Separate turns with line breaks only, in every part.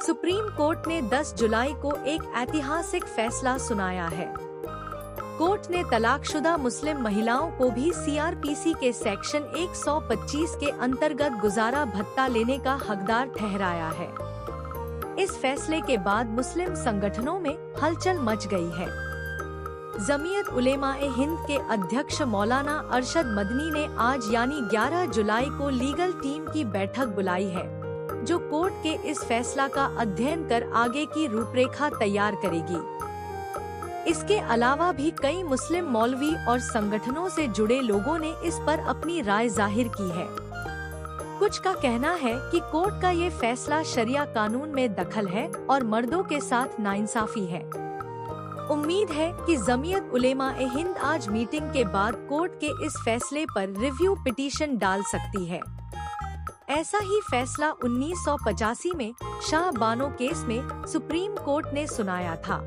Supreme court ने 10 जुलाई को एक ऐतिहासिक फैसला सुनाया है। कोर्ट ने तलाकशुदा मुस्लिम महिलाओं को भी सीआरपीसी के सेक्शन 125 के अंतर्गत गुजारा भत्ता लेने का हकदार ठहराया है। इस फैसले के बाद मुस्लिम संगठनों में हलचल मच गई है। जमीयत उलेमा-ए-हिंद के अध्यक्ष मौलाना अरशद मदनी ने आज यानी 11 जुलाई को लीगल टीम की बैठक बुलाई है, जो कोर्ट के इस फैसला का अध्ययन कर आगे की रूपरेखा तैयार करेगी। इसके अलावा भी कई मुस्लिम मौलवी और संगठनों से जुड़े लोगों ने इस पर अपनी राय जाहिर की है। कुछ का कहना है कि कोर्ट का ये फैसला शरिया कानून में दखल है और मर्दों के साथ नाइंसाफी है। उम्मीद है कि जमीयत उलेमा-ए-हिंद आज मीटिंग के बाद कोर्ट के इस फैसले पर रिव्यू पिटीशन डाल सकती है। ऐसा ही फैसला 1985 में शाह बानो केस में सुप्रीम कोर्ट ने सुनाया था,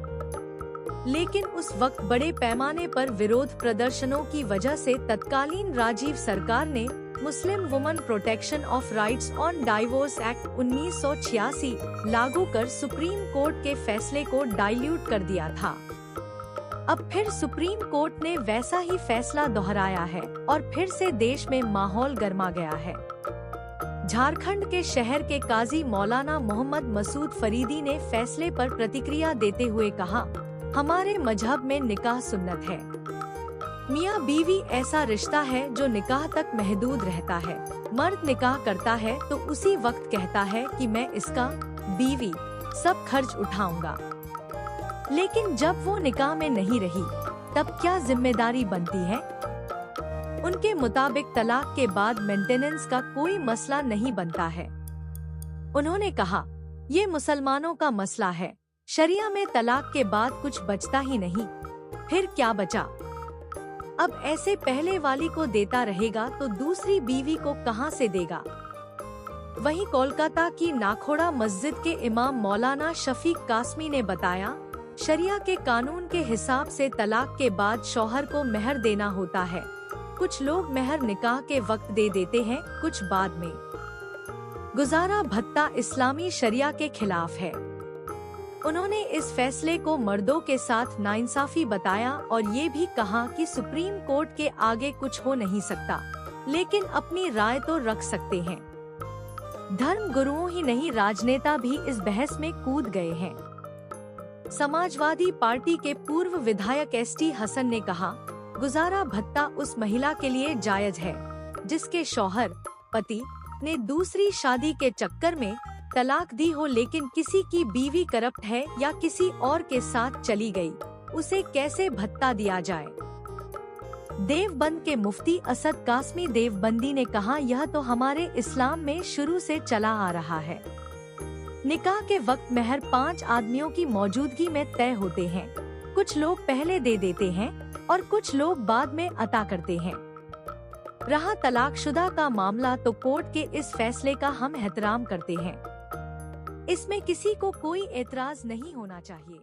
लेकिन उस वक्त बड़े पैमाने पर विरोध प्रदर्शनों की वजह से तत्कालीन राजीव सरकार ने मुस्लिम woman protection of rights on divorce act 1986 लागू कर सुप्रीम कोर्ट के फैसले को डाइल्यूट कर दिया था। अब फिर सुप्रीम कोर्ट ने वैसा ही फैसला दोहराया है और फिर से देश में माहौल गर्मा गया है। झारखंड के शहर के काजी मौलाना मोहम्मद मसूद फरीदी ने फैसले पर प्रतिक्रिया देते हुए कहा, हमारे मजहब में निकाह सुन्नत है। मियाँ बीवी ऐसा रिश्ता है जो निकाह तक महदूद रहता है। मर्द निकाह करता है तो उसी वक्त कहता है कि मैं इसका बीवी सब खर्च उठाऊंगा, लेकिन जब वो निकाह में नहीं रही तब क्या जिम्मेदारी बनती है? उनके मुताबिक तलाक के बाद मेंटेनेंस का कोई मसला नहीं बनता है। उन्होंने कहा, ये मुसलमानों का मसला है। शरिया में तलाक के बाद कुछ बचता ही नहीं, फिर क्या बचा? अब ऐसे पहले वाली को देता रहेगा तो दूसरी बीवी को कहां से देगा? वहीं कोलकाता की नाखोड़ा मस्जिद के इमाम मौलाना शफीक कासमी ने बताया, शरिया के कानून के हिसाब से तलाक के बाद शौहर को मेहर देना होता है। कुछ लोग मेहर निकाह के वक्त दे देते हैं, कुछ बाद में। गुजारा भत्ता इस्लामी शरिया के खिलाफ है। उन्होंने इस फैसले को मर्दों के साथ नाइंसाफी बताया और ये भी कहा कि सुप्रीम कोर्ट के आगे कुछ हो नहीं सकता, लेकिन अपनी राय तो रख सकते हैं। धर्म गुरुओं ही नहीं, राजनेता भी इस बहस में कूद गए हैं। समाजवादी पार्टी के पूर्व विधायक एसटी हसन ने कहा, गुजारा भत्ता उस महिला के लिए जायज है जिसके शौहर पति ने दूसरी शादी के चक्कर में तलाक दी हो, लेकिन किसी की बीवी करप्ट है या किसी और के साथ चली गई, उसे कैसे भत्ता दिया जाए? देवबंद के मुफ्ती असद कासमी देवबंदी ने कहा, यह तो हमारे इस्लाम में शुरू से चला आ रहा है। निकाह के वक्त मेहर 5 आदमियों की मौजूदगी में तय होते हैं। कुछ लोग पहले दे देते हैं और कुछ लोग बाद में अता करते हैं। रहा तलाकशुदा का मामला, तो कोर्ट के इस फैसले का हम एहतराम करते हैं। इसमें किसी को कोई एतराज नहीं होना चाहिए।